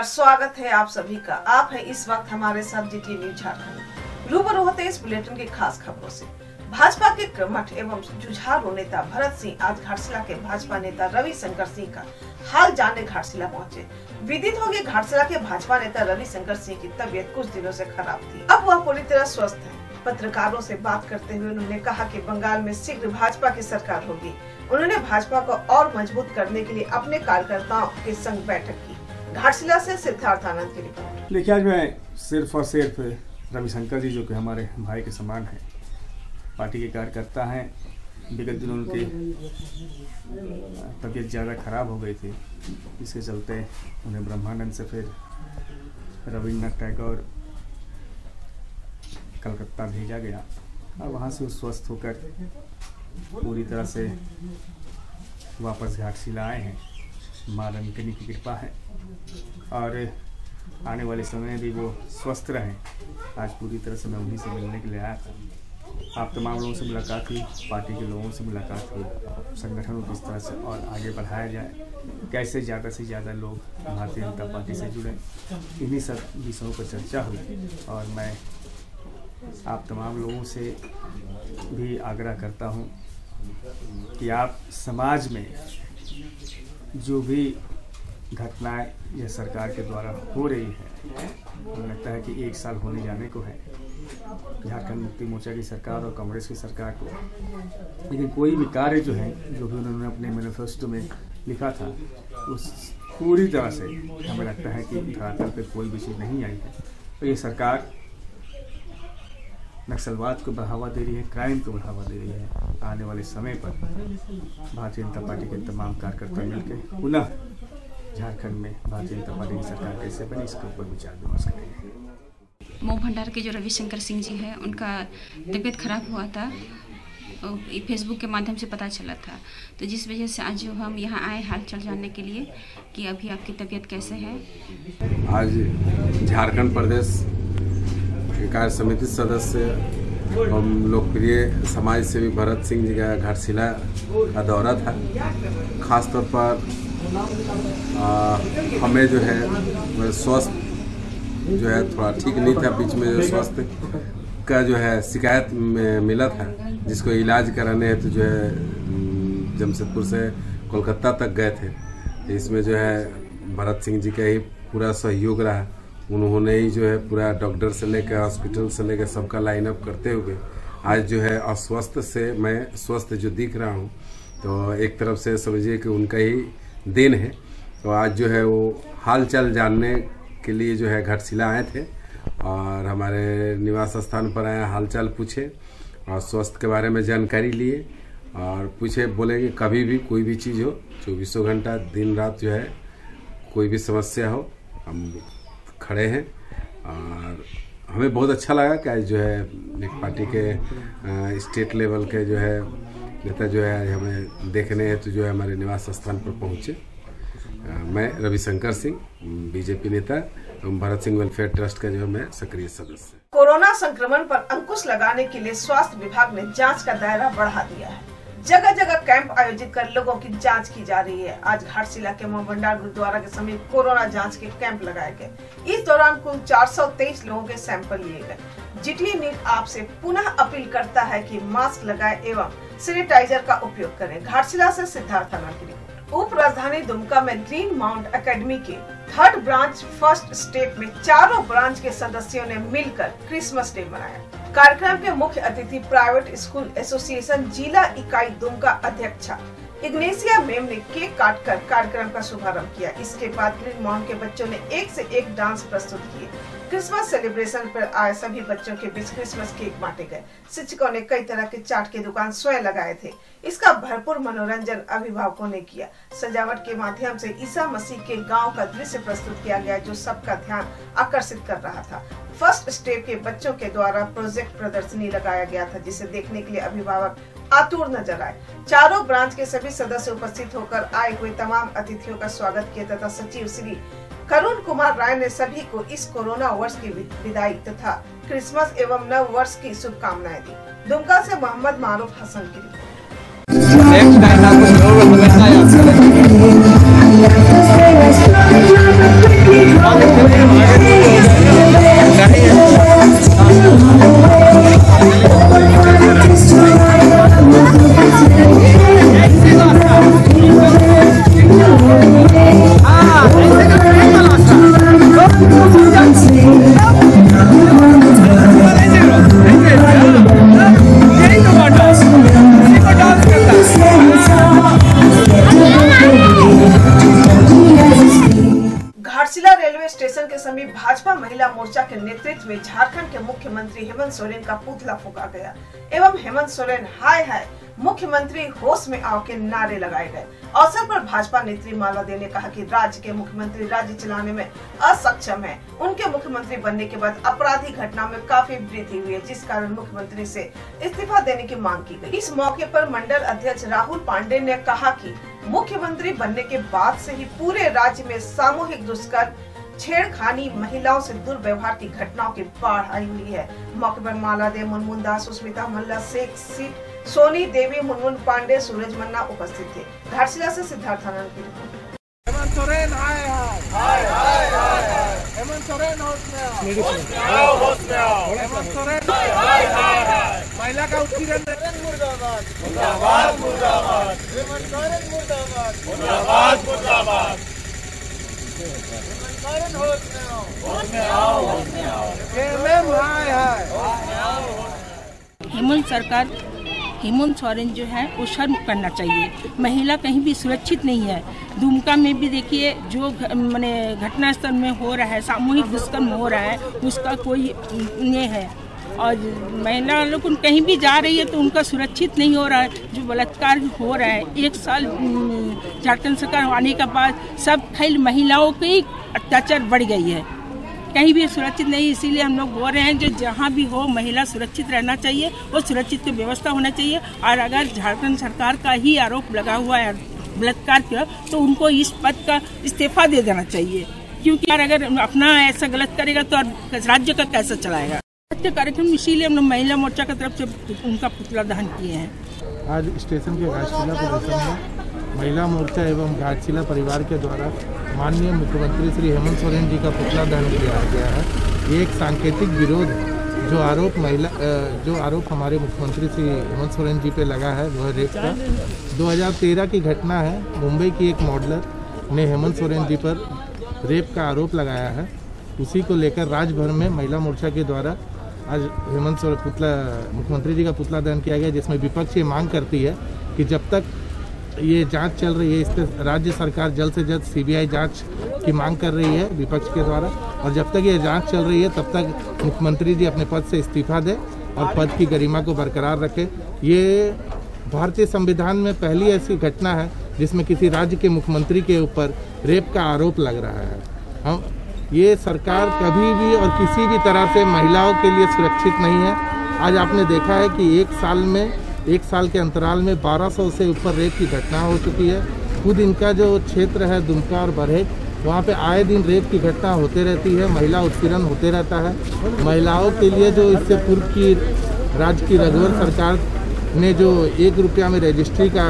नमस्कार, स्वागत है आप सभी का। आप हैं इस वक्त हमारे साथ जीटी न्यूज झारखंड। रूबरू होते इस बुलेटिन की खास खबरों से। भाजपा के कर्मठ एवं जुझारू नेता भरत सिंह आज घाटशिला के भाजपा नेता रविशंकर सिंह का हाल जानने घाटशिला पहुंचे। विदित हो गया, घाटशिला के भाजपा नेता रविशंकर सिंह की तबीयत कुछ दिनों से खराब थी। अब वह पूरी तरह स्वस्थ है। पत्रकारों से बात करते हुए उन्होंने कहा कि बंगाल में शीघ्र भाजपा की सरकार होगी। उन्होंने भाजपा को और मजबूत करने के लिए अपने कार्यकर्ताओं के संग बैठक की। घाटशिला से सिद्धार्थ आनंद की रिपोर्ट। देखिए, आज मैं सिर्फ और सिर्फ रविशंकर जी, जो कि हमारे भाई के समान हैं, पार्टी के कार्यकर्ता हैं। विगत दिनों उनकी तबीयत ज़्यादा खराब हो गई थी, इसके चलते उन्हें ब्रह्मानंद से फिर रविन्द्रनाथ टैगोर कलकत्ता भेजा गया और वहाँ से वो स्वस्थ होकर पूरी तरह से वापस घाटशिला आए हैं। माँ रंकिनी की कृपा है और आने वाले समय में भी वो स्वस्थ रहें। आज पूरी तरह से मैं उन्हीं से मिलने के लिए आया था। आप तमाम लोगों से मुलाकात हुई, पार्टी के लोगों से मुलाकात हुई, संगठन को किस तरह से और आगे बढ़ाया जाए, कैसे ज़्यादा से ज़्यादा लोग भारतीय जनता पार्टी से जुड़ें, इन्हीं सब विषयों पर चर्चा हुई। और मैं आप तमाम लोगों से भी आग्रह करता हूं कि आप समाज में जो भी घटनाएं यह सरकार के द्वारा हो रही है, मुझे लगता है कि 1 साल होने जाने को है झारखंड मुक्ति मोर्चा की सरकार और कांग्रेस की सरकार को, लेकिन कोई भी कार्य जो है, जो भी उन्होंने अपने मैनिफेस्टो में लिखा था, उस पूरी तरह से हमें लगता है कि धरातल पे कोई भी चीज़ नहीं आई है। तो ये सरकार नक्सलवाद को बढ़ावा दे रही है, क्राइम को बढ़ावा दे रही है। आने वाले समय पर भारतीय जनता पार्टी के तमाम कार्यकर्ता मिलकर पुनः झारखंड में भारतीय जनता पार्टी की सरकार कैसे बने, इसके ऊपर विचार विमर्श करेंगे। मऊ भंडार के जो रविशंकर सिंह जी हैं, उनका तबीयत खराब हुआ था, फेसबुक के माध्यम से पता चला था। तो जिस वजह से आज जो हम यहाँ आए हाल चाल जानने के लिए कि अभी आपकी तबीयत कैसे है। आज झारखंड प्रदेश कार्य समिति सदस्य और लोकप्रिय समाज सेवी भरत सिंह जी का घाटशिला का दौरा था। खासतौर पर हमें जो है स्वास्थ्य जो है थोड़ा ठीक नहीं था, बीच में जो स्वास्थ्य का जो है शिकायत में मिला था, जिसको इलाज कराने हेतु जो है जमशेदपुर से कोलकाता तक गए थे। इसमें जो है भरत सिंह जी का ही पूरा सहयोग रहा। उन्होंने ही जो है पूरा डॉक्टर से लेकर हॉस्पिटल से लेकर सबका लाइन अप करते हुए आज जो है अस्वस्थ से मैं स्वस्थ जो दिख रहा हूँ, तो एक तरफ से समझिए कि उनका ही देन है। तो आज जो है वो हाल चाल जानने के लिए जो है घाटशिला आए थे और हमारे निवास स्थान पर आए, हाल चाल पूछे और स्वास्थ्य के बारे में जानकारी लिए और पूछे, बोले कि कभी भी कोई भी चीज़ हो, 24 घंटा दिन रात जो है कोई भी समस्या हो, हम खड़े हैं। और हमें बहुत अच्छा लगा कि आज जो है एक पार्टी के स्टेट लेवल के जो है नेता जो है आज हमें देखने हैं, तो जो है हमारे निवास स्थान पर पहुंचे। मैं रविशंकर सिंह, बीजेपी नेता एवं भरत सिंह वेलफेयर ट्रस्ट का जो है मैं सक्रिय सदस्य। कोरोना संक्रमण पर अंकुश लगाने के लिए स्वास्थ्य विभाग ने जांच का दायरा बढ़ा दिया है। जगह जगह कैंप आयोजित कर लोगों की जांच की जा रही है। आज घाटशिला के मऊ भंडार गुरुद्वारा के समीप कोरोना जांच के कैंप लगाए गए। इस दौरान कुल 423 लोगों के सैंपल लिए गए। जीटी न्यूज आपसे पुनः अपील करता है कि मास्क लगाएं एवं सैनिटाइजर का उपयोग करें। घाटशिला से सिद्धार्थ आनंद की रिपोर्ट। उप राजधानी दुमका में ग्रीन माउंट एकेडमी के 3rd ब्रांच फर्स्ट स्टेप में चारों ब्रांच के सदस्यों ने मिलकर क्रिसमस डे मनाया। कार्यक्रम के मुख्य अतिथि प्राइवेट स्कूल एसोसिएशन जिला इकाई दुमका अध्यक्षा इग्नेशिया मेम ने केक काटकर कार्यक्रम का शुभारंभ किया। इसके बाद ग्रीन माउंट के बच्चों ने एक से एक डांस प्रस्तुत किए। क्रिसमस सेलिब्रेशन पर आए सभी बच्चों के बीच क्रिसमस केक बांटे गए। शिक्षकों ने कई तरह के चाट के दुकान स्वयं लगाए थे। इसका भरपूर मनोरंजन अभिभावकों ने किया। सजावट के माध्यम से ईसा मसीह के गांव का दृश्य प्रस्तुत किया गया, जो सबका ध्यान आकर्षित कर रहा था। फर्स्ट स्टेप के बच्चों के द्वारा प्रोजेक्ट प्रदर्शनी लगाया गया था, जिसे देखने के लिए अभिभावक आतुर नजर आए। चारों ब्रांच के सभी सदस्य उपस्थित होकर आए हुए तमाम अतिथियों का स्वागत किया तथा सचिव श्री करुण कुमार राय ने सभी को इस कोरोना वर्ष की विदाई तथा क्रिसमस एवं नव वर्ष की शुभकामनाएं दी। दुमका से मोहम्मद मारूफ हसन की रिपोर्ट। घाटशिला रेलवे स्टेशन के समीप भाजपा महिला मोर्चा के नेतृत्व में झारखंड के मुख्यमंत्री हेमंत सोरेन का पुतला फूंका गया एवं हेमंत सोरेन हाय हाय मुख्यमंत्री होश में आओ के नारे लगाए गए। अवसर पर भाजपा नेत्री माला दे ने कहा कि राज्य के मुख्यमंत्री राज्य चलाने में असक्षम है। उनके मुख्यमंत्री बनने के बाद अपराधी घटना में काफी वृद्धि हुई है, जिस कारण मुख्यमंत्री से इस्तीफा देने की मांग की गई। इस मौके पर मंडल अध्यक्ष राहुल पांडे ने कहा कि मुख्यमंत्री बनने के बाद से ही पूरे राज्य में सामूहिक दुष्कर्म, छेड़खानी, महिलाओं से दुर्व्यवहार की घटनाओं की बाढ़ आई हुई है। मौके पर माला दे, मुनमुन दास, सुस्मिता मल्ला, शेख सीट, सोनी देवी, मुनमुन पांडे, सूरज मन्ना उपस्थित थे। घाटशिला से सिद्धार्थ आनंद की रिपोर्ट। हेमंत सोरेन हाय हाय हाय हाय हाय, हेमंत सोरेन होश में आओ, होश में आओ, हेमंत सोरेन हाय हाय हाय, महिला का उत्पीड़न मुर्दाबाद, मुर्दाबाद मुर्दाबाद, हेमंत सोरेन मुर्दाबाद, मुर्दाबाद मुर्दाबाद, हेमंत सोरेन होश में आओ, होश में आओ, होश में आओ, हेमंत हाय हाय, होश में आओ। हेमंत सरकार, हेमंत सोरेन जो है वो शर्म करना चाहिए। महिला कहीं भी सुरक्षित नहीं है। दुमका में भी देखिए जो माने घटना स्थल में हो रहा है, सामूहिक दुष्कर्म हो रहा है, उसका कोई ये है। और महिला लोग कहीं भी जा रही है तो उनका सुरक्षित नहीं हो रहा है। जो बलात्कार हो रहा है, 1 साल झारखंड सरकार आने के बाद सब खेल महिलाओं की अत्याचार बढ़ गई है, कहीं भी सुरक्षित नहीं। इसीलिए हम लोग बोल रहे हैं जो जहाँ भी हो महिला सुरक्षित रहना चाहिए और सुरक्षित की व्यवस्था होना चाहिए। और अगर झारखंड सरकार का ही आरोप लगा हुआ है बलात्कार का, तो उनको इस पद का इस्तीफा दे देना चाहिए, क्योंकि अगर अपना ऐसा गलत करेगा तो राज्य का कैसे चलाएगा। कार्यक्रम इसीलिए हम लोग महिला मोर्चा की तरफ से उनका पुतला दहन किए हैं। आज स्टेशन के घाटशिला परिसर में महिला मोर्चा एवं घाटशिला परिवार के द्वारा माननीय मुख्यमंत्री श्री हेमंत सोरेन जी का पुतला दहन किया गया है। ये एक सांकेतिक विरोध है। जो आरोप हमारे मुख्यमंत्री श्री हेमंत सोरेन जी पे लगा है वो है रेप का। 2013 की घटना है। मुंबई की एक मॉडलर ने हेमंत सोरेन जी पर रेप का आरोप लगाया है। उसी को लेकर राज्य भर में महिला मोर्चा के द्वारा आज हेमंत सोरेन मुख्यमंत्री जी का पुतला दहन किया गया, जिसमें विपक्ष ये मांग करती है कि जब तक ये जांच चल रही है, इस पर राज्य सरकार जल्द से जल्द सीबीआई जांच की मांग कर रही है विपक्ष के द्वारा, और जब तक ये जांच चल रही है तब तक मुख्यमंत्री जी अपने पद से इस्तीफा दें और पद की गरिमा को बरकरार रखें। ये भारतीय संविधान में पहली ऐसी घटना है जिसमें किसी राज्य के मुख्यमंत्री के ऊपर रेप का आरोप लग रहा है। हम ये सरकार कभी भी और किसी भी तरह से महिलाओं के लिए सुरक्षित नहीं है। आज आपने देखा है कि एक साल के अंतराल में 1200 से ऊपर रेप की घटना हो चुकी है। खुद इनका जो क्षेत्र है दुमका और बरहेट, वहाँ पे आए दिन रेप की घटना होते रहती है, महिला उत्पीड़न होते रहता है। महिलाओं के लिए जो इससे पूर्व की राज्य की रघुवर सरकार ने जो 1 रुपया में रजिस्ट्री का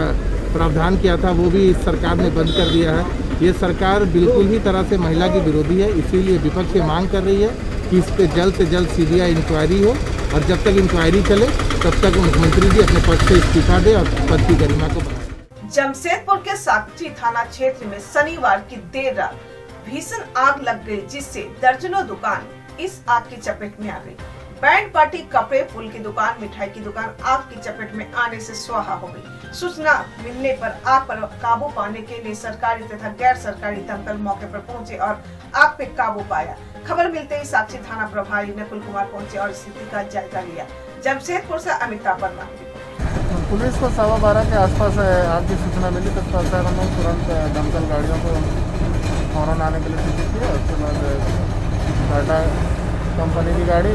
प्रावधान किया था, वो भी इस सरकार ने बंद कर दिया है। ये सरकार बिल्कुल ही तरह से महिला की विरोधी है। इसीलिए विपक्ष ये मांग कर रही है कि इस पर जल्द से जल्द सीबीआई इंक्वायरी हो, और जब तक इंक्वायरी चले तब तक मुख्यमंत्री जी अपने पद से इस्तीफा दे और पद की गरिमा को बढ़ाए। जमशेदपुर के साकची थाना क्षेत्र में शनिवार की देर रात भीषण आग लग गई, जिससे दर्जनों दुकान इस आग की चपेट में आ गई। बैंड पार्टी, कपड़े, फूल की दुकान, मिठाई की दुकान आग की चपेट में आने से स्वाहा हो गई। सूचना मिलने पर आग पर काबू पाने के लिए सरकारी तथा गैर सरकारी दमकल मौके पर पहुंचे और आग पे काबू पाया। खबर मिलते ही साक्षी थाना प्रभारी नकुल कुमार पहुंचे और स्थिति का जायजा लिया। जमशेदपुर से अमिताभ वर्मा। पुलिस को 12:15 के आसपास आग की सूचना मिली, तत्पश्चात हम लोग तुरंत दमकल गाड़ियों को फौरन आने के लिए सूचित किया। उसके बाद टाटा कंपनी की गाड़ी,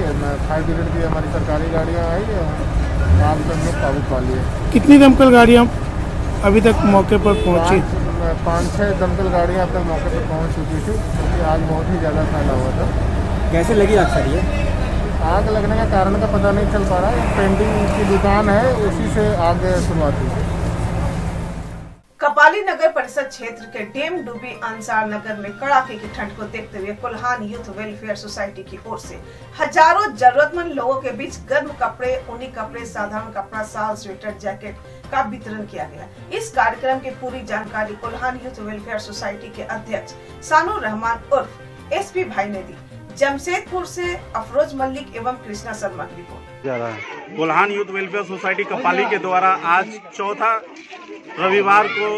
फायर ब्रिगेड की हमारी सरकारी गाड़ियाँ आई, आग पे हम लोग काबू पा लिए। कितनी दमकल गाड़ियाँ अभी तक मौके पर पहुँची? 5-6 दमकल गाड़ियाँ अब तक मौके पर पहुँच चुकी थी, क्योंकि आग बहुत ही ज़्यादा फैला हुआ था। कैसे लगी आग सर? ये आग लगने का कारण का पता नहीं चल पा रहा है। पेंटिंग की दुकान है, उसी से आग शुरुआत हुई। पाली नगर परिषद क्षेत्र के डेम डूबी अंसार नगर में कड़ाके की ठंड को देखते हुए कोल्हान यूथ वेलफेयर सोसाइटी की ओर से हजारों जरूरतमंद लोगों के बीच गर्म कपड़े, ऊनी कपड़े, साधारण कपड़ा, शाल, स्वेटर, जैकेट का वितरण किया गया। इस कार्यक्रम की पूरी जानकारी कोल्हान यूथ वेलफेयर सोसाइटी के अध्यक्ष सानू रहमान उर्फ एसपी भाई ने दी। जमशेदपुर से अफरोज मलिक एवं कृष्णा शर्मा की रिपोर्ट। Kolhan youth welfare society Kapali के द्वारा आज चौथा रविवार को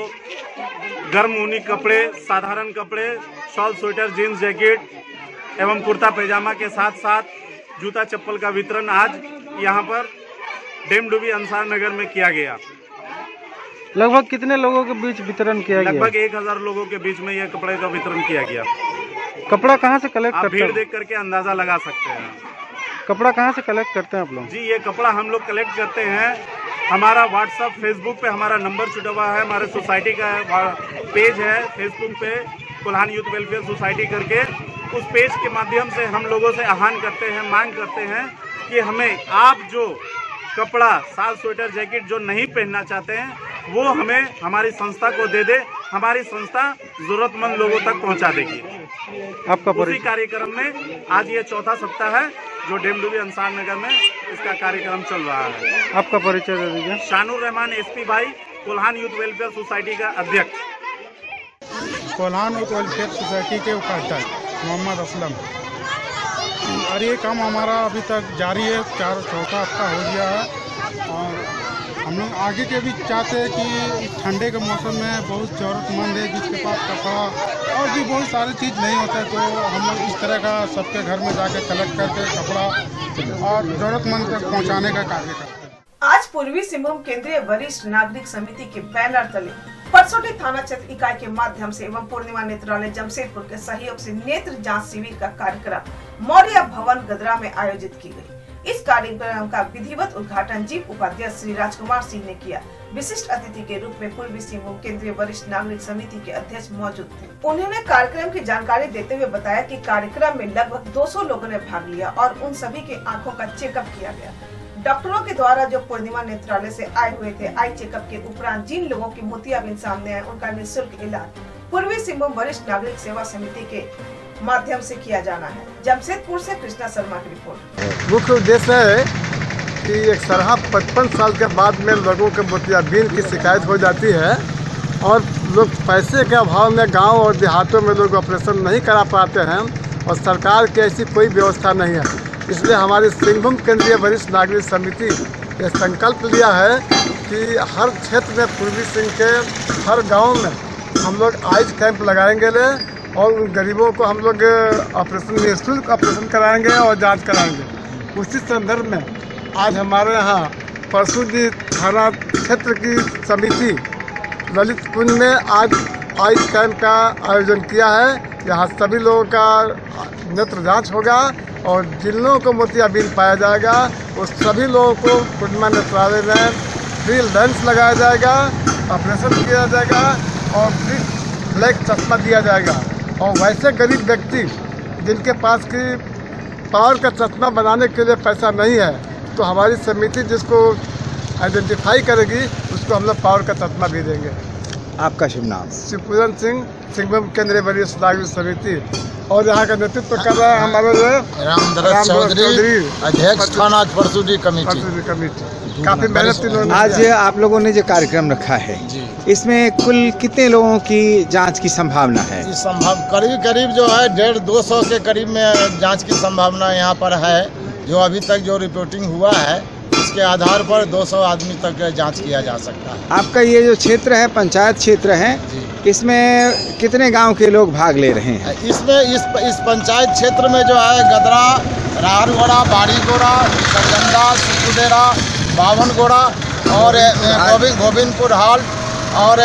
गर्म ऊनी कपड़े, साधारण कपड़े, शॉल, स्वेटर, जीन्स, जैकेट एवं कुर्ता पैजामा के साथ साथ जूता चप्पल का वितरण आज यहाँ पर डेम डूबी अंसार नगर में किया गया। लगभग कितने लोगों के बीच वितरण किया गया? लगभग 1000 लोगों के बीच में यह कपड़े का वितरण किया गया। कपड़ा कहाँ से कलेक्ट करते हैं? भीड़ देख करके अंदाजा लगा सकते हैं। कपड़ा कहाँ से कलेक्ट करते हैं आप लोग? जी, ये कपड़ा हम लोग कलेक्ट करते हैं। हमारा व्हाट्सएप, फेसबुक पे हमारा नंबर छुटा हुआ है। हमारे सोसाइटी का पेज है फेसबुक पे, कोल्हान यूथ वेलफेयर सोसाइटी करके। उस पेज के माध्यम से हम लोगों से आह्वान करते हैं, मांग करते हैं कि हमें आप जो कपड़ा, शाल, स्वेटर, जैकेट जो नहीं पहनना चाहते हैं वो हमें हमारी संस्था को दे दे। हमारी संस्था जरूरतमंद लोगों तक पहुंचा देगी। आपका उसी कार्यक्रम में आज ये चौथा सप्ताह है जो डेम डूबी अंसार नगर में इसका कार्यक्रम चल रहा है। आपका परिचय दे दीजिए। शानूर रहमान एसपी भाई, कोल्हान यूथ वेलफेयर सोसाइटी का अध्यक्ष। कोल्हान यूथ वेलफेयर सोसाइटी के उपाध्यक्ष मोहम्मद असलम। और ये काम हमारा अभी तक जारी है, चौथा हफ्ता हो गया है। और हम लोग आगे के भी चाहते हैं कि ठंडे के मौसम में बहुत ज़रूरतमंद है जिसके पास कपड़ा और भी बहुत सारी चीज़ नहीं होता है, तो हम लोग इस तरह का सबके घर में जाके कलेक्ट करके कपड़ा और ज़रूरतमंद तक पहुंचाने का कार्य करते हैं। आज पूर्वी सिंहभूम केंद्रीय वरिष्ठ नागरिक समिति के बैनर तले परसोटी थाना क्षेत्र इकाई के माध्यम से एवं पूर्णिमा नेत्रालय जमशेदपुर के सहयोग से नेत्र जांच शिविर का कार्यक्रम मौर्य भवन गदरा में आयोजित की गई। इस कार्यक्रम का विधिवत उद्घाटन जीप उपाध्यक्ष श्री राजकुमार सिंह ने किया। विशिष्ट अतिथि के रूप में पूर्वी सिंहभूम केंद्रीय वरिष्ठ नागरिक समिति के अध्यक्ष मौजूद थे। उन्होंने कार्यक्रम की जानकारी देते हुए बताया कि कार्यक्रम में लगभग 200 लोगों ने भाग लिया और उन सभी के आंखों का चेकअप किया गया। डॉक्टरों के द्वारा जो पूर्णिमा नेत्रालय से आए हुए थे, आई चेकअप के उपरांत जिन लोगों की मोतियाबिंद सामने आए उनका निःशुल्क इलाज पूर्वी सिंहभूम वरिष्ठ नागरिक सेवा समिति के माध्यम से किया जाना है। जमशेदपुर से कृष्णा शर्मा की रिपोर्ट। मुख्य उद्देश्य है कि एक सरहा 55 साल के बाद में लोगों के मोतियाबिंद की शिकायत हो जाती है और लोग पैसे के अभाव में गांव और देहातों में लोग ऑपरेशन नहीं करा पाते हैं और सरकार की ऐसी कोई व्यवस्था नहीं है। इसलिए हमारी सिंहभूम केंद्रीय वरिष्ठ नागरिक समिति ने संकल्प लिया है कि हर क्षेत्र में पूर्वी सिंह के हर गाँव में हम लोग आइज कैंप लगाएंगे और उन गरीबों को हम लोग ऑपरेशन निःशुल्क ऑपरेशन कराएंगे और जांच कराएंगे। उसी संदर्भ में आज हमारे यहाँ परसुदी थाना क्षेत्र की समिति ललित कुंज में आज आइज कैंप का आयोजन किया है। यहाँ सभी लोगों का नेत्र जांच होगा और जिन लोगों को मोतियाबिंद पाया जाएगा उस सभी लोगों को पूर्णिमा नेत्रालय में फ्री लेंस लगाया जाएगा, ऑपरेशन किया जाएगा और फ्री ब्लैक चश्मा दिया जाएगा। और वैसे गरीब व्यक्ति जिनके पास की पावर का चश्मा बनाने के लिए पैसा नहीं है तो हमारी समिति जिसको आइडेंटिफाई करेगी उसको हम लोग पावर का चश्मा भी देंगे। आपका शुभ नाम? शिवपूजन सिंह, सिंहभूम केंद्रीय वरिष्ठ नागरिक समिति और यहाँ का नेतृत्व कर रहा है हमारे रामदरस चौधरी, अध्यक्ष थाना परसुदी कमेटी। काफी मेहनत इन्होंने। आज आप लोगों ने जो कार्यक्रम रखा है इसमें कुल कितने लोगों की जांच की संभावना है? करीब जो है 150-200 के करीब में जांच की संभावना यहाँ पर है। जो अभी तक जो रिपोर्टिंग हुआ है इसके आधार पर 200 आदमी तक जांच किया जा सकता है। आपका ये जो क्षेत्र है पंचायत क्षेत्र है, इसमें कितने गांव के लोग भाग ले रहे हैं? इसमें इस पंचायत क्षेत्र में जो है गदरा, राहरगोड़ा, बाड़ीगोड़ा, सरगंदा, सुकुडेरा, बावनगोड़ा और गोविंदपुर हाल और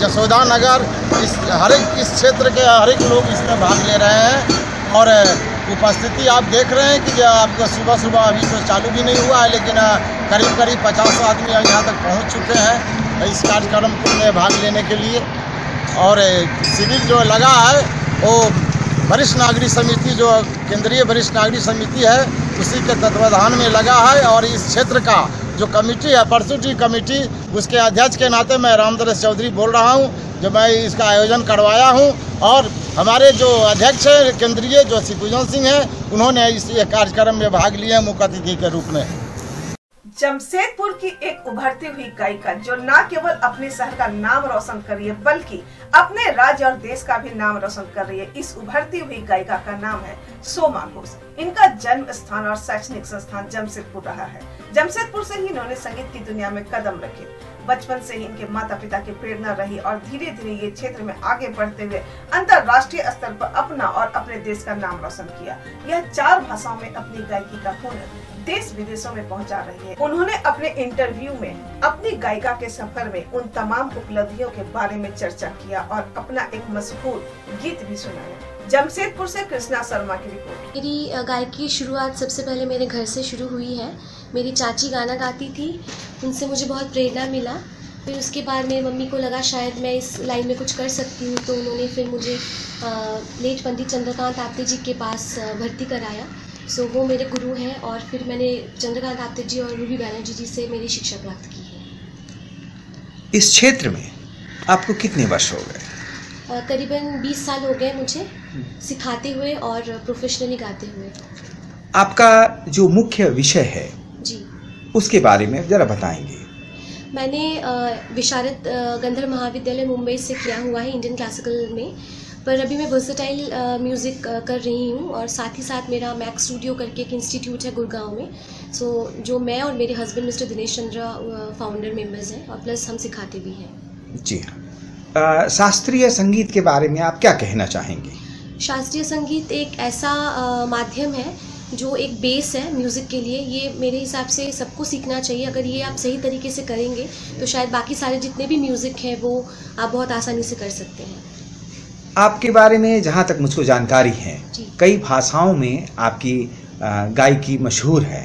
जसोदा नगर, इस क्षेत्र के हर एक लोग इसमें भाग ले रहे हैं। और उपस्थिति आप देख रहे हैं कि आपका सुबह अभी तो चालू भी नहीं हुआ है लेकिन करीब 50 आदमी यहाँ तक पहुँच चुके हैं इस कार्यक्रम में भाग लेने के लिए। और शिविर जो लगा है वो वरिष्ठ नागरिक समिति जो केंद्रीय वरिष्ठ नागरिक समिति है उसी के तत्वाधान में लगा है और इस क्षेत्र का जो कमेटी है परसुटी कमेटी, उसके अध्यक्ष के नाते मैं रामदरस चौधरी बोल रहा हूँ, जो मैं इसका आयोजन करवाया हूँ। और हमारे जो अध्यक्ष हैं केंद्रीय जो शिवपूजन सिंह हैं, उन्होंने इस कार्यक्रम में भाग लिया मुख्य अतिथि के रूप में। जमशेदपुर की एक उभरती हुई गायिका जो न केवल अपने शहर का नाम रोशन कर रही है बल्कि अपने राज्य और देश का भी नाम रोशन कर रही है। इस उभरती हुई गायिका का नाम है सोमा घोष। इनका जन्म स्थान और शैक्षणिक संस्थान जमशेदपुर रहा है। जमशेदपुर से ही इन्होंने संगीत की दुनिया में कदम रखे। बचपन से ही इनके माता पिता की प्रेरणा रही और धीरे धीरे ये क्षेत्र में आगे बढ़ते हुए अंतर्राष्ट्रीय स्तर पर अपना और अपने देश का नाम रोशन किया। यह 4 भाषाओं में अपनी गायकी का हुनर देश विदेशों में पहुंचा रही है। उन्होंने अपने इंटरव्यू में अपनी गायिका के सफर में उन तमाम उपलब्धियों के बारे में चर्चा किया और अपना एक मशहूर गीत भी सुनाया। जमशेदपुर से कृष्णा शर्मा की रिपोर्ट। मेरी गायकी की शुरुआत सबसे पहले मेरे घर से शुरू हुई है। मेरी चाची गाना गाती थी, उनसे मुझे बहुत प्रेरणा मिला। फिर उसके बाद मेरी मम्मी को लगा शायद मैं इस लाइन में कुछ कर सकती हूँ, तो उन्होंने फिर मुझे लेट पंडित चंद्रकांत आप्टे जी के पास भर्ती कराया। सो वो मेरे गुरु हैं और फिर मैंने चंद्रकांत आप्टे जी और रूबी बैनर्जी जी से मेरी शिक्षा प्राप्त की है। इस क्षेत्र में आपको कितने वर्ष हो गए? करीबन 20 साल हो गए मुझे सिखाते हुए और प्रोफेशनली गाते हुए। आपका जो मुख्य विषय है जी, उसके बारे में जरा बताएंगे। मैंने विशारद गंधर्व महाविद्यालय मुंबई से किया हुआ है इंडियन क्लासिकल में, पर अभी मैं वर्सेटाइल म्यूज़िक कर रही हूँ और साथ ही साथ मेरा मैक्स स्टूडियो करके एक इंस्टीट्यूट है गुड़गांव में। सो जो मैं और मेरे husband mister Dinesh Chandra founder members हैं और प्लस हम सिखाते भी हैं। जी हाँ, शास्त्रीय संगीत के बारे में आप क्या कहना चाहेंगे? शास्त्रीय संगीत एक ऐसा माध्यम है जो एक बेस है म्यूज़िक के लिए। ये मेरे हिसाब से सबको सीखना चाहिए। अगर ये आप सही तरीके से करेंगे तो शायद बाकी सारे जितने भी म्यूज़िक हैं वो आप बहुत आसानी से कर सकते हैं। आपके बारे में जहाँ तक मुझको जानकारी है, कई भाषाओं में आपकी गायकी मशहूर है,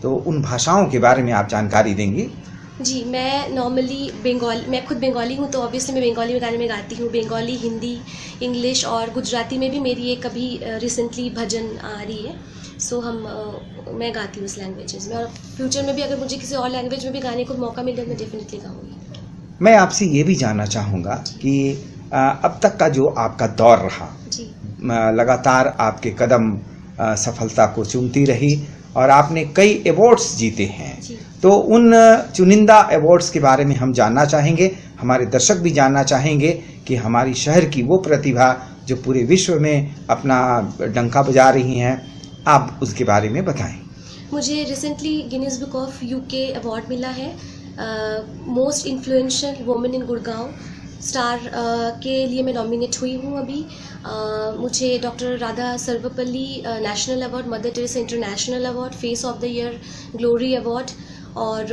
तो उन भाषाओं के बारे में आप जानकारी देंगे? जी, मैं नॉर्मली मैं खुद बंगाली हूँ, तो ऑब्वियसली मैं बंगाली में गाने में गाती हूँ। बंगाली, हिंदी, इंग्लिश और गुजराती में भी मेरी एक अभी रिसेंटली भजन आ रही है। सो मैं गाती हूँ उस लैंग्वेजेस में और फ्यूचर में भी अगर मुझे किसी और लैंग्वेज में भी गाने को मौका मिले तो मैं डेफिनेटली गाऊंगी। मैं आपसे ये भी जानना चाहूँगा कि अब तक का जो आपका दौर रहा, लगातार आपके कदम सफलता को चूमती रही और आपने कई अवार्ड्स जीते हैं, तो उन चुनिंदा अवार्ड्स के बारे में हम जानना चाहेंगे। हमारे दर्शक भी जानना चाहेंगे कि हमारी शहर की वो प्रतिभा जो पूरे विश्व में अपना डंका बजा रही हैं, आप उसके बारे में बताएं। मुझे recently Guinness book of UK award मिला है most influential women in Gurgaon star के लिए मैं नॉमिनेट हुई हूँ अभी। मुझे doctor Radha Sarvapalli national award, Mother Teresa international award, face of the year glory award और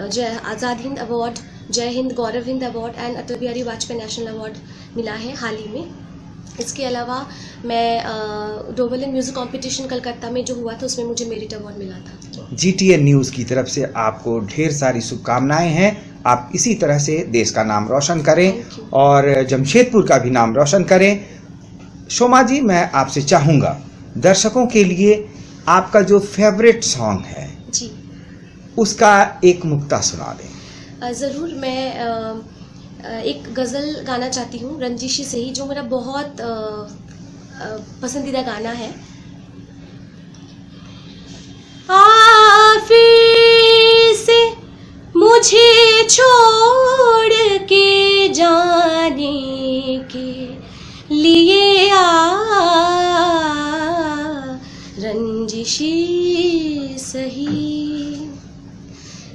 Jai Azad Hind award, Jai Hind Gaurav Hind award and Atal Bihari Vajpayee national award मिला है हाल ही में। इसके अलावा मैं डोवेलन म्यूज़िक कंपटीशन कलकत्ता में जो हुआ था उसमें मुझे मेरिट अवार्ड मिला था। GTN न्यूज़ की तरफ से आपको ढेर सारी शुभकामनाएं हैं। आप इसी तरह से देश का नाम रोशन करें और जमशेदपुर का भी नाम रोशन करें। सोमा जी, मैं आपसे चाहूँगा दर्शकों के लिए आपका जो फेवरेट सॉन्ग है जी, उसका एक मुक्ता सुना दें। ज़रूर। मैं एक गज़ल गाना चाहती हूँ रंजीशी से ही, जो मेरा बहुत पसंदीदा गाना है। से मुझे छोड़ के जाने के लिए रंजिशी सही,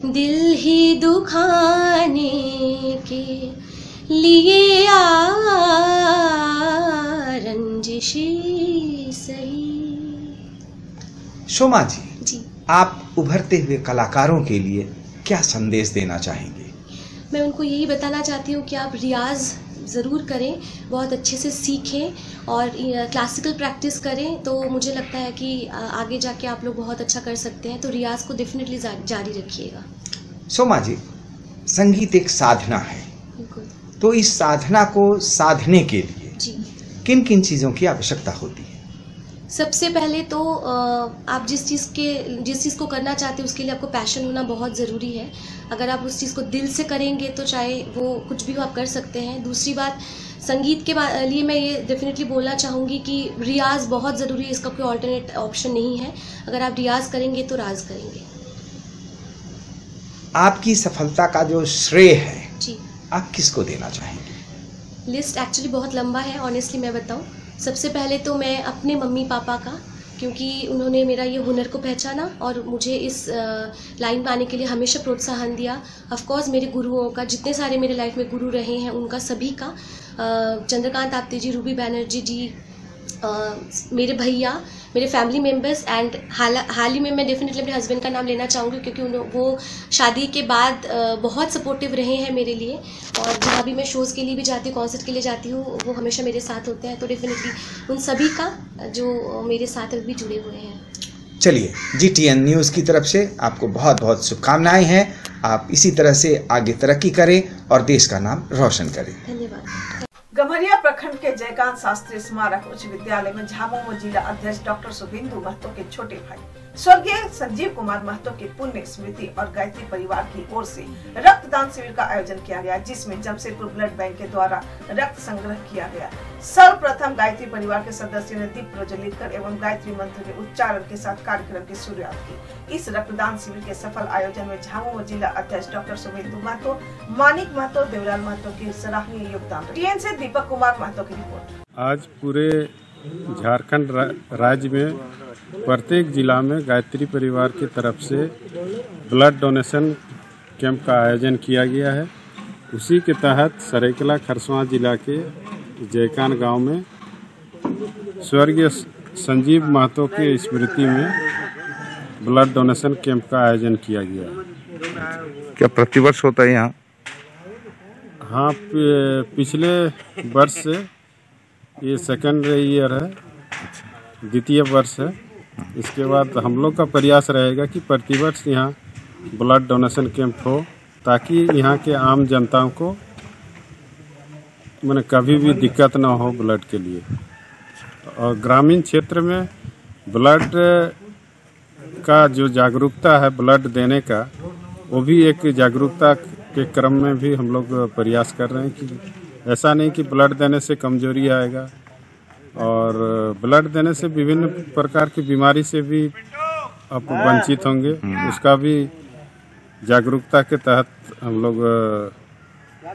दिल ही दुखाने के लिए रंजिशी सही। सोमा जी, आप उभरते हुए कलाकारों के लिए क्या संदेश देना चाहेंगे? मैं उनको यही बताना चाहती हूँ कि आप रियाज़ ज़रूर करें, बहुत अच्छे से सीखें और क्लासिकल प्रैक्टिस करें, तो मुझे लगता है कि आगे जाके आप लोग बहुत अच्छा कर सकते हैं। तो रियाज़ को डेफिनेटली जारी रखिएगा। सोमा जी, संगीत एक साधना है, तो इस साधना को साधने के लिए किन किन चीज़ों की आवश्यकता होती है? सबसे पहले तो आप जिस चीज़ को करना चाहते हैं उसके लिए आपको पैशन होना बहुत ज़रूरी है। अगर आप उस चीज़ को दिल से करेंगे तो चाहे वो कुछ भी हो आप कर सकते हैं। दूसरी बात, संगीत के लिए मैं ये डेफिनेटली बोलना चाहूँगी कि रियाज़ बहुत ज़रूरी है, इसका कोई ऑल्टरनेट ऑप्शन नहीं है। अगर आप रियाज़ करेंगे तो राज करेंगे। आपकी सफलता का जो श्रेय है जी, आप किसको देना चाहेंगे? लिस्ट एक्चुअली बहुत लंबा है, ऑनेस्टली मैं बताऊं। सबसे पहले तो मैं अपने मम्मी पापा का, क्योंकि उन्होंने मेरा ये हुनर को पहचाना और मुझे इस लाइन में आने के लिए हमेशा प्रोत्साहन दिया। ऑफ कोर्स मेरे गुरुओं का, जितने सारे मेरे लाइफ में गुरु रहे हैं उनका सभी का, चंद्रकांत आपते जी, रूबी बैनर्जी जी, मेरे भैया, मेरे फैमिली मेम्बर्स एंड हाल ही में मैं डेफिनेटली अपने हस्बैंड का नाम लेना चाहूँगी, क्योंकि वो शादी के बाद बहुत सपोर्टिव रहे हैं मेरे लिए। और जहाँ भी मैं शोज़ के लिए भी जाती हूँ, कॉन्सर्ट के लिए जाती हूँ, वो हमेशा मेरे साथ होते हैं। तो डेफिनेटली उन सभी का जो मेरे साथ भी जुड़े हुए हैं। चलिए, GTN न्यूज़ की तरफ से आपको बहुत बहुत शुभकामनाएं हैं। आप इसी तरह से आगे तरक्की करें और देश का नाम रोशन करें। धन्यवाद। गम्हरिया प्रखंड के जयकांत शास्त्री स्मारक उच्च विद्यालय में झामुमो जिला अध्यक्ष डॉक्टर शुभेंदु महतो के छोटे भाई स्वर्गीय संजीव कुमार महतो की पुण्य स्मृति और गायत्री परिवार की ओर से रक्तदान शिविर का आयोजन किया गया, जिसमें जमशेदपुर ब्लड बैंक के द्वारा रक्त संग्रह किया गया। सर्वप्रथम गायत्री परिवार के सदस्यों ने दीप प्रज्वलित कर एवं गायत्री मंत्र के उच्चारण के साथ कार्यक्रम की शुरुआत की। इस रक्तदान शिविर के सफल आयोजन में झामुमो जिला अध्यक्ष डॉक्टर शुभेंदु महतो, मानिक महतो, देवलाल महतो की सराहनीय योगदान। TN से दीपक कुमार महतो की रिपोर्ट। आज पूरे झारखंड राज्य में प्रत्येक जिला में गायत्री परिवार की तरफ से ब्लड डोनेशन कैंप का आयोजन किया गया है। उसी के तहत सरायकेला खरसावां जिला के जयकान गांव में स्वर्गीय संजीव महतो की स्मृति में ब्लड डोनेशन कैंप का आयोजन किया गया है। क्या प्रतिवर्ष होता है यहाँ? हाँ, पिछले वर्ष से ये सेकंड ईयर है, द्वितीय वर्ष है। इसके बाद हम लोग का प्रयास रहेगा कि प्रतिवर्ष यहाँ ब्लड डोनेशन कैंप हो, ताकि यहाँ के आम जनताओं को माने कभी भी दिक्कत ना हो ब्लड के लिए। और ग्रामीण क्षेत्र में ब्लड का जो जागरूकता है ब्लड देने का, वो भी एक जागरूकता के क्रम में भी हम लोग प्रयास कर रहे हैं कि ऐसा नहीं कि ब्लड देने से कमजोरी आएगा, और ब्लड देने से विभिन्न प्रकार की बीमारी से भी आप वंचित होंगे। उसका भी जागरूकता के तहत हम लोग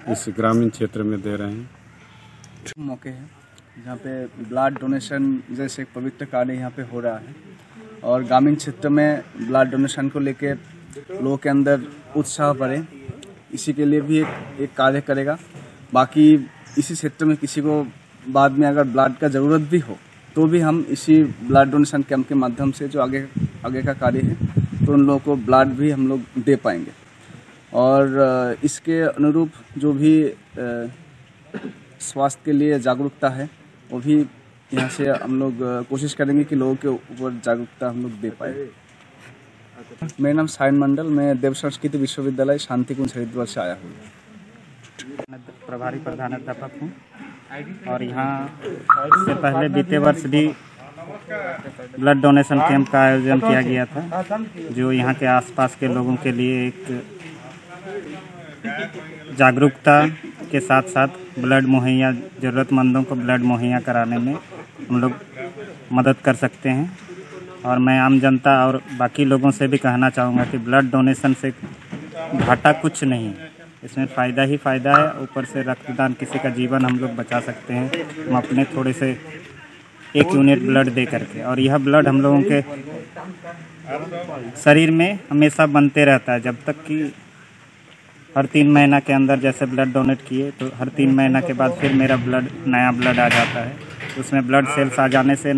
इस ग्रामीण क्षेत्र में दे रहे हैं। मौके है जहाँ पे ब्लड डोनेशन जैसे एक पवित्र कार्य यहाँ पे हो रहा है, और ग्रामीण क्षेत्र में ब्लड डोनेशन को लेके लोगों के अंदर उत्साह बढ़े, इसी के लिए भी एक कार्य करेगा। बाकी इसी क्षेत्र में किसी को बाद में अगर ब्लड का ज़रूरत भी हो तो भी हम इसी ब्लड डोनेशन कैंप के माध्यम से जो आगे का कार्य है तो उन लोगों को ब्लड भी हम लोग दे पाएंगे। और इसके अनुरूप जो भी स्वास्थ्य के लिए जागरूकता है वो भी यहाँ से हम लोग कोशिश करेंगे कि लोगों के ऊपर जागरूकता हम लोग दे पाए। मेरा नाम सायन मंडल, मैं देव संस्कृति विश्वविद्यालय शांति कुंज हरिद्वार से आया हूँ। प्रभारी प्रधानाध्यापक हूँ और यहाँ इससे पहले बीते वर्ष भी ब्लड डोनेशन कैंप का आयोजन किया गया था, जो यहाँ के आसपास के लोगों के लिए एक जागरूकता के साथ साथ ब्लड मुहैया, ज़रूरतमंदों को ब्लड मुहैया कराने में हम लोग मदद कर सकते हैं। और मैं आम जनता और बाकी लोगों से भी कहना चाहूँगा कि ब्लड डोनेशन से घाटा कुछ नहीं, इसमें फ़ायदा ही फ़ायदा है। ऊपर से रक्तदान, किसी का जीवन हम लोग बचा सकते हैं हम अपने थोड़े से 1 यूनिट ब्लड दे करके। और यह ब्लड हम लोगों के शरीर में हमेशा बनते रहता है, जब तक कि हर 3 महीना के अंदर जैसे ब्लड डोनेट किए तो हर 3 महीना के बाद फिर मेरा नया ब्लड आ जाता है। उसमें ब्लड सेल्स आ जाने से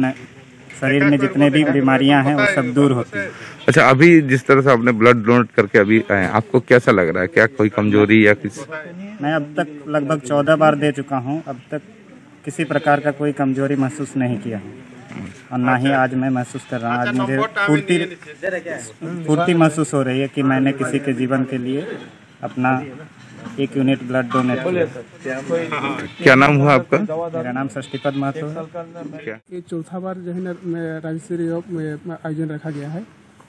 शरीर में जितने भी बीमारियां हैं वो सब दूर होती हैं। अच्छा, अभी जिस तरह से आपने ब्लड डोनेट करके अभी आए, आपको कैसा लग रहा है? क्या कोई कमजोरी या किस? मैं अब तक लगभग 14 बार दे चुका हूं, अब तक किसी प्रकार का कोई कमजोरी महसूस नहीं किया और ना ही आज मैं महसूस कर रहा हूं। आज मुझे फुर्ती महसूस हो रही है कि मैंने किसी के जीवन के लिए अपना 1 यूनिट ब्लड डोनेट किया। क्या नाम हुआ आपका? मेरा नाम षष्ठीपद महतो है। क्या ये चौथा बार जो है ना राज्य स्तरीय आयोजन रखा गया है।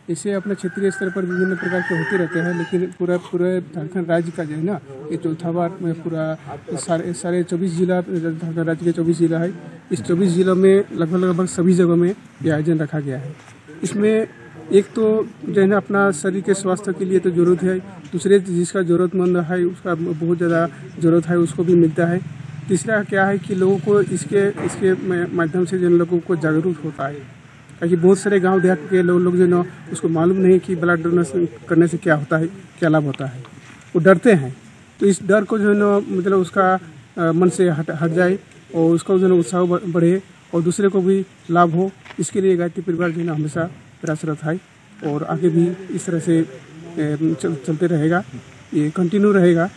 इसे अपने क्षेत्रीय स्तर पर विभिन्न प्रकार के होते रहते हैं, लेकिन पूरे झारखंड राज्य का जो है ना ये चौथा बार में पूरा सारे 24 जिला, झारखंड राज्य के 24 जिला है। इस 24 जिलों में लगभग सभी जगहों में ये आयोजन रखा गया है। इसमें एक तो जो है ना अपना शरीर के स्वास्थ्य के लिए तो जरूरत है, दूसरे जिसका जरूरतमंद है उसका बहुत ज़्यादा जरूरत है उसको भी मिलता है। तीसरा क्या है कि लोगों को इसके माध्यम से जिन लोगों को जागरूक होता है, ताकि बहुत सारे गांव देहात के लोग जो ना उसको मालूम नहीं कि ब्लड डोनेशन करने से क्या होता है, क्या लाभ होता है, वो डरते हैं। तो इस डर को जो है ना मतलब उसका मन से हट जाए और उसका जो है उत्साह बढ़े और दूसरे को भी लाभ हो, इसके लिए गायत्री परिवार जो है ना हमेशा प्रयासरत है और आगे भी इस तरह से चलते रहेगा, ये कंटिन्यू रहेगा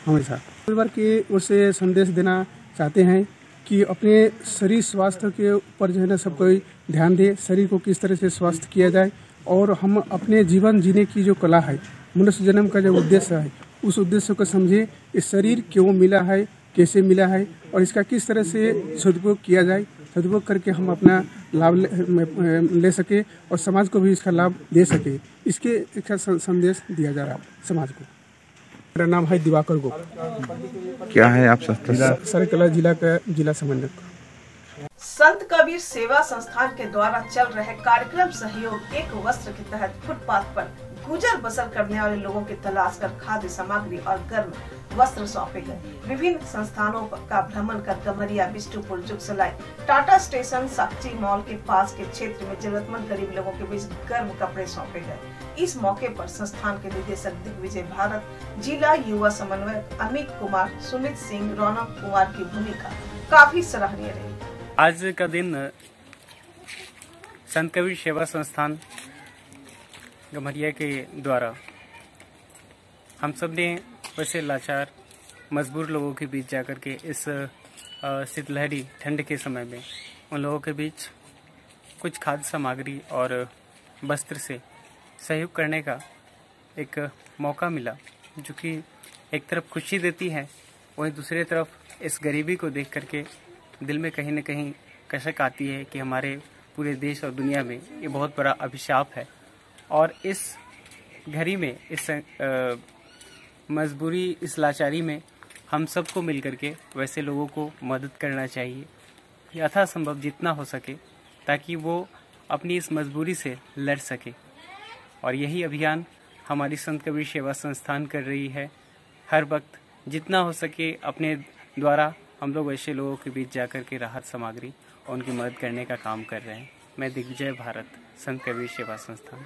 हमेशा। परिवार की ओर से संदेश देना चाहते हैं कि अपने शरीर स्वास्थ्य के ऊपर जो है ना सब कोई ध्यान दे, शरीर को किस तरह से स्वस्थ किया जाए और हम अपने जीवन जीने की जो कला है, मनुष्य जन्म का जो उद्देश्य है, उस उद्देश्य को समझे। इस शरीर क्यों मिला है, कैसे मिला है और इसका किस तरह से सदुपयोग किया जाए, सदुपयोग करके हम अपना लाभ ले सके और समाज को भी इसका लाभ दे सके, इसका संदेश दिया जा रहा है समाज को। मेरा नाम है दिवाकर गोप। क्या है आप संस्था? सरायकेला जिला का जिला समन्वयक। संत कबीर सेवा संस्थान के द्वारा चल रहे कार्यक्रम सहयोग एक वस्त्र के तहत फुटपाथ पर गुजर बसर करने वाले लोगों की तलाश कर खाद्य सामग्री और गर्म वस्त्र सौंपे गए। विभिन्न संस्थानों का भ्रमण कर गमरिया, बिष्टुपुर, जुगसलाई, टाटा स्टेशन, साक्षी मॉल के पास के क्षेत्र में जरूरतमंद गरीब लोगों के बीच गर्म कपड़े सौंपे गए। इस मौके पर संस्थान के निदेशक दिग्विजय भारत, जिला युवा समन्वयक अमित कुमार, सुमित सिंह, रौनक कुमार की भूमिका काफी सराहनीय रही। आज का दिन संत कबीर सेवा संस्थान गमरिया के द्वारा हम सब ने वैसे लाचार मजबूर लोगों के बीच जाकर के इस शीतलहरी ठंड के समय में उन लोगों के बीच कुछ खाद्य सामग्री और वस्त्र से सहयोग करने का एक मौका मिला, जो कि एक तरफ खुशी देती है, वहीं दूसरी तरफ इस गरीबी को देख करके दिल में कहीं न कहीं कसक आती है कि हमारे पूरे देश और दुनिया में ये बहुत बड़ा अभिशाप है। और इस घड़ी में, इस मजबूरी, इस लाचारी में हम सबको मिल करके वैसे लोगों को मदद करना चाहिए यथासंभव जितना हो सके, ताकि वो अपनी इस मजबूरी से लड़ सके। और यही अभियान हमारी संत कबीर सेवा संस्थान कर रही है। हर वक्त जितना हो सके अपने द्वारा हम लोग ऐसे लोगों के बीच जाकर के राहत सामग्री और उनकी मदद करने का काम कर रहे हैं। मैं दिग्विजय भारत, संत कबीर सेवा संस्थान।